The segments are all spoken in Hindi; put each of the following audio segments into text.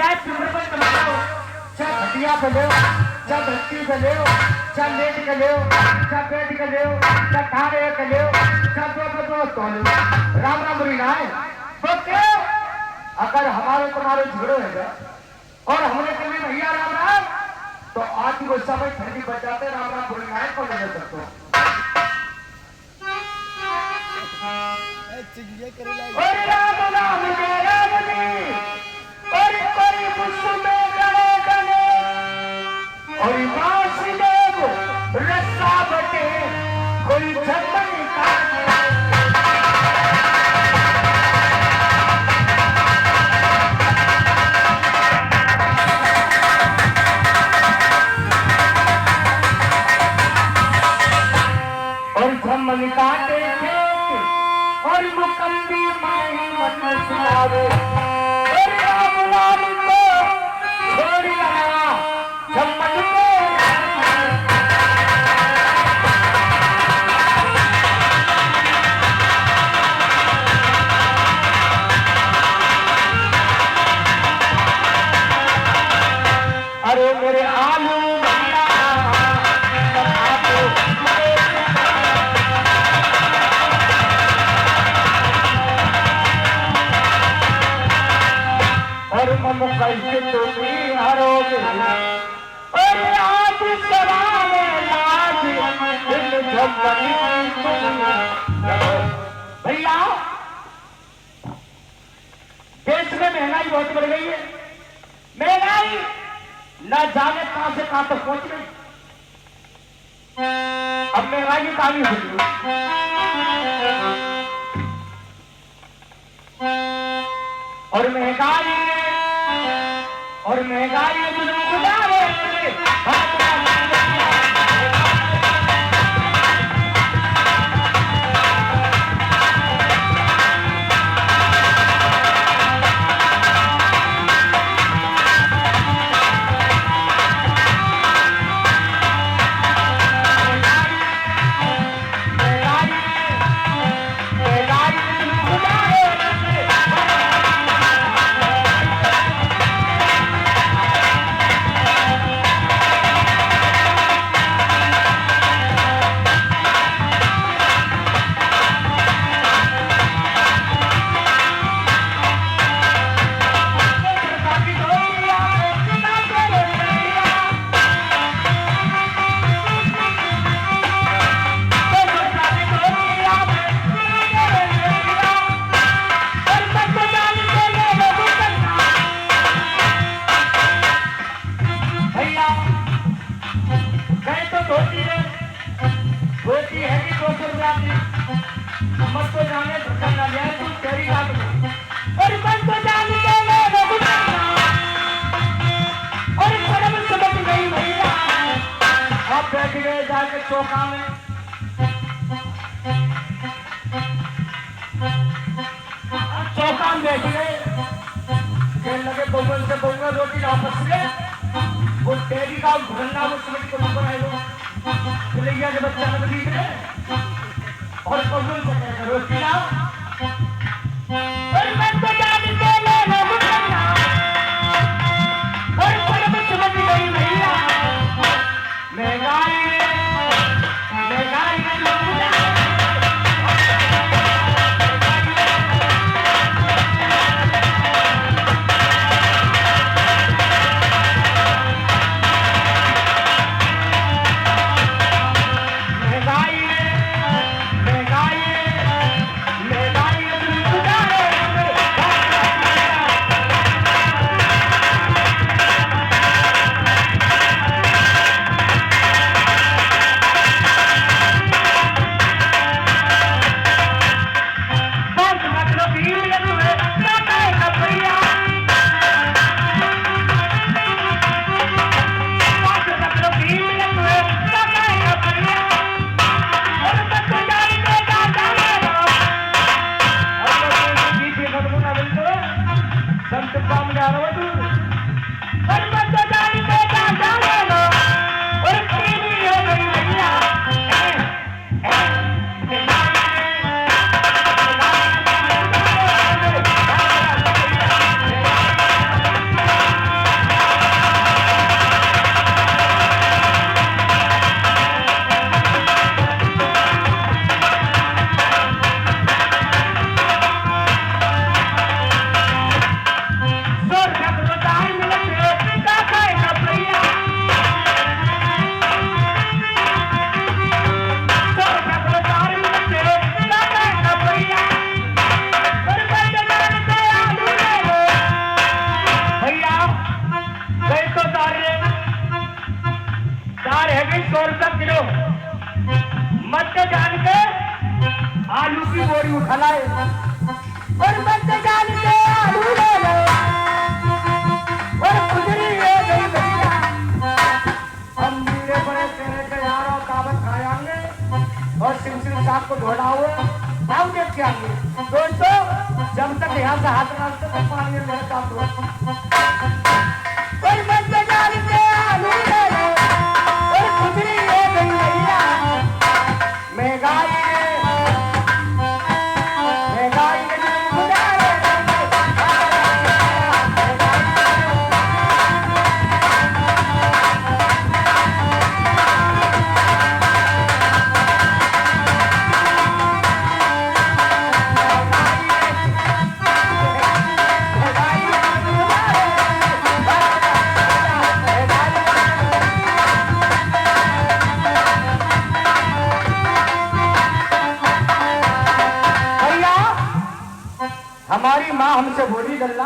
चाहे पिंपल पर चढ़ो, चाहे खटिया पे ले, चाहे धरती पे ले, चाहे लेट के ले, चाहे बैठ के ले, चाहे ठाड़े के ले, चाहे दो तोले, राम राम बोली ना है। तो क्यों अगर हमारे तुम्हारे झगड़े है और हमने कभी भैया राम राम, तो आज वो समय ठंडी बचाते राम राम बोली ना है को ले सकते हो। और राम राम जय राम जी, और कोई मुझसे गले गले, और वासुदेव रस्सा बटे, कोई झपटी काटे। और झमन काटे थे और मुकम्मी माही मन सुनावे, और राम नाम को छोड़ लगा झमन को। अरे मेरे आलू मम कैसे तुम्हें हरोगे, और आज सवाल लाज भैया देश में महंगाई बहुत बढ़ गई है। महंगाई न जाने कहां से कहां तक पहुंच गई। अब महंगाई काफी हो गई और महंगाई गुजारे चौका में बैठ गए, खेल लगे बबल से बउआ रोटी वापस गए, वो तेरी का घुलना वो समझ को ऊपर आए लोग लिया के बच्चा में दिख रहे और बबल से कहकर रोटी लाओ, और मैं तो जान के ले लो घुलना, और पर मैं समझ गई भैया महंगाई बच्चे जान के आलू की बोरी उठा लाए और बच्चे जान के आलू ले लो और खुजरी ले गई भैया। हम मीरे बड़े तेरे के यारों दावत खाएंगे और सिंह साहब को ढोड़ाओ हम देख के आएंगे। दोस्तों जब तक यहाँ से हाथ डालते तो पानी में मेरे काम दो और बच्चे जान के आलू ले लो और खुजरी ले गई भैया। महंगाई हमारी माँ हमसे बोली गल्ला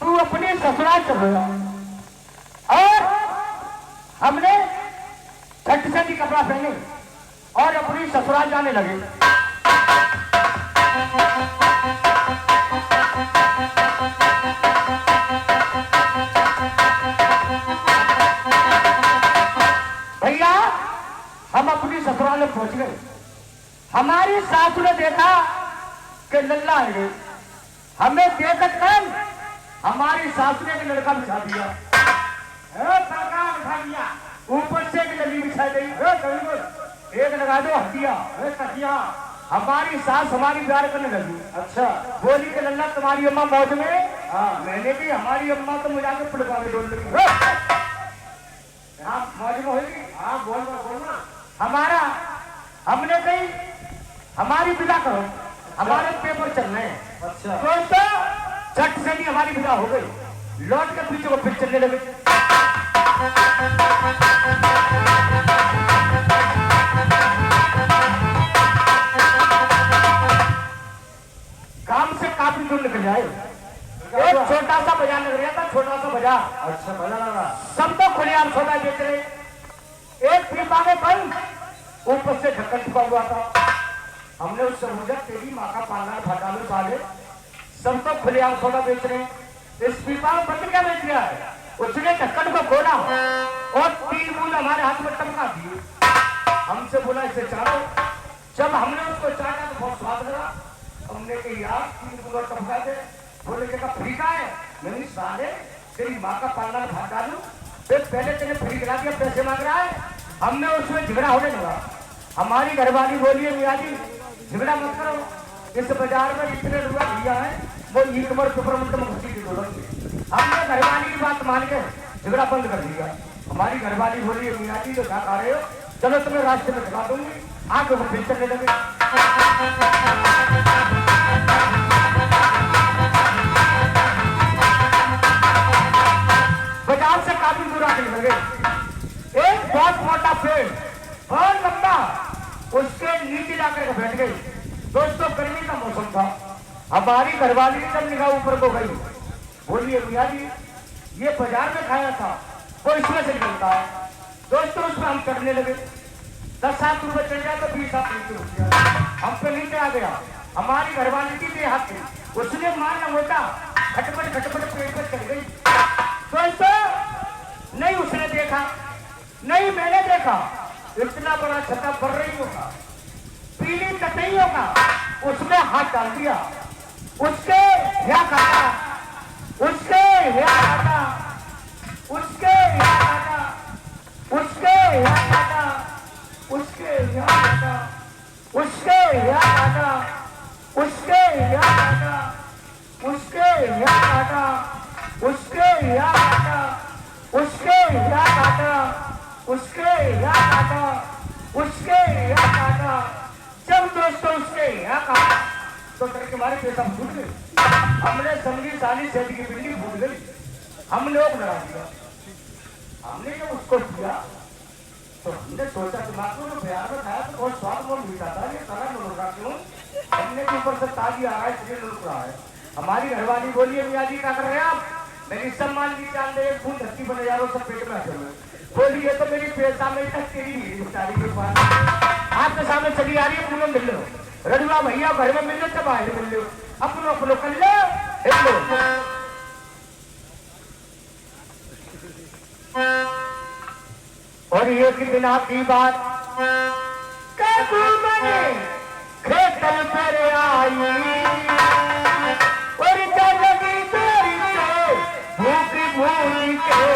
तू अपने ससुराल चल रहा और हमने छठ से कपड़ा पहने और अपनी ससुराल जाने लगे। भैया हम अपनी ससुराल में पहुंच गए। हमारी सासू ने देखा कि लल्ला है हमें देखकर कर हमारी सासू ने लड़का बिछा दिया बिछा दिया ऊपर से एक लल्ली बिछा गई एक लगा दो हटिया। हमारी सास हमारी प्यार करने लगी। अच्छा बोली कि लल्ला तुम्हारी अम्मा मौज में। हाँ मैंने भी हमारी अम्मा तो मुझे आगे पड़वा के डोल लगी। हाँ मौज में होगी। हाँ बोलना हमारा हमने कही हमारी विदा करो हमारे पेपर चल रहे हैं। अच्छा दोस्तों झट से नहीं हमारी विदा हो गई। लौट के पीछे को फिर चलने लगे। काम से काफी दूर निकल जाए एक छोटा सा बाजार लग रहा था। छोटा सा बाजार। अच्छा बाजार सब तो खुलेआम सौदा बेच रहे। एक पीपा में बंद ऊपर से ढक्कन छुपा हुआ था। हमने उससे पूछा तेरी माँ का पालना फटाने वाले सब तो खुलेआम सौदा बेच रहे हैं। इस पीपा में बंद क्या बेच रहा है। उसने ढक्कन को खोला और 3 बूंद हमारे हाथ में टपका दिए। हमसे बोला इसे चाटो। जब हमने उसको चाटा तो बहुत स्वाद लगा। हमने कहा यार 3 बूंद टपका दे। बोले क्या फीका है। मैंने साले तेरी माँ का पालना भाग डालू फिर पहले तेरे फ्री करा दिया पैसे मांग रहा है। हमने उसमें झगड़ा होने लगा। हमारी घरवाली बोलिए मियाँ जी झगड़ा मत करो। इस बाजार में इतने रुपया दिया है वो ईट मर सुपरमंट में घुसी की दौलत। हमने घरवाली की बात मान के झगड़ा बंद कर दिया। हमारी घरवाली बोली मियाँ जी तो क्या खा रहे हो चलो तुम्हें रास्ते में दिखा दूंगी। आगे वो फिर चलने लगे। बाजार से काफी दूर आने लगे। एक बहुत मोटा पेड़ बहुत लंबा उसके नीचे जाकर बैठ गई। दोस्तों गर्मी का मौसम था। हमारी घरवाली की जब निगाह ऊपर को गई बोलिए मियाँ जी ये बाजार में खाया था वो इसमें से निकलता है। दोस्तों उसमें हम चढ़ने लगे। 10-7 रुपए चढ़ गया तो 20 हाथ नीचे उठ गया। हम पे नीचे आ गया। हमारी घरवाली की बेहाथ थी। उसने मारना होता खटपट पेड़ पर चढ़ गई। दोस्तों नहीं उसने देखा नहीं मैंने देखा। इतना बड़ा छत्ता बढ़ रही होगा पीली कतई होगा उसने हाथ डाल दिया। उसके क्या काटा उसके क्या काटा उसके क्या काटा उसके क्या काटा उसके क्या काटा उसके क्या काटा उसके क्या काटा उसके क्या काटा उसके क्या काटा उसके क्या काटा उसके क्या काटा उसके क्या काटा। जब दोस्तों उसके यहाँ काटा तो डर के मारे पेशाब फूट गए। हमने समझी साली सेठ की बिल्ली फूट गई। हमने लोग लड़ा दिया। हमने जब उसको दिया तो हमने सोचा दिमाग में प्यार में खाया तो बहुत स्वाद बहुत मीठा था। ये सारा लुढ़का क्यों हमने के ऊपर से ताजी आ रहा है इसलिए लुढ़क रहा है। हमारी घरवाली बोलिए मियाँ जी क्या कर रहे हैं आप। मेरी सम्मान की चांद दे एक फूल धरती बने यारों सब पेट में आ बोलिए तो मेरी पेशा में तक तेरी बेचारी के पास आपके सामने चली आ रही है, पूनम मिल लो, रजुआ भैया घर में मिल लो, सब बाहर मिल लो, अपनो अपनो कर लो, हिल लो। और एक दिन आपकी बात काबू में खेतल पर आई और लगी तेरी से भूख भूख के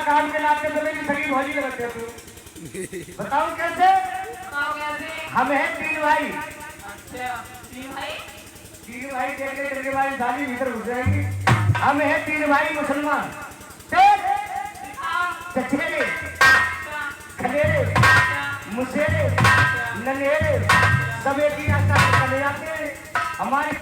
काम के नाते तो मेरी सगी भौजी लगते हो। बताओ कैसे? हम हैं 3 भाई। अच्छा 3 भाई? 3 भाई के भाई शादी भीतर घुस जाएंगी। हम हैं 3 भाई मुसलमान, चचेरे, खलेरे, मुसेरे, ननेरे, सब एक ही रास्ता चले जाते हैं। हमारी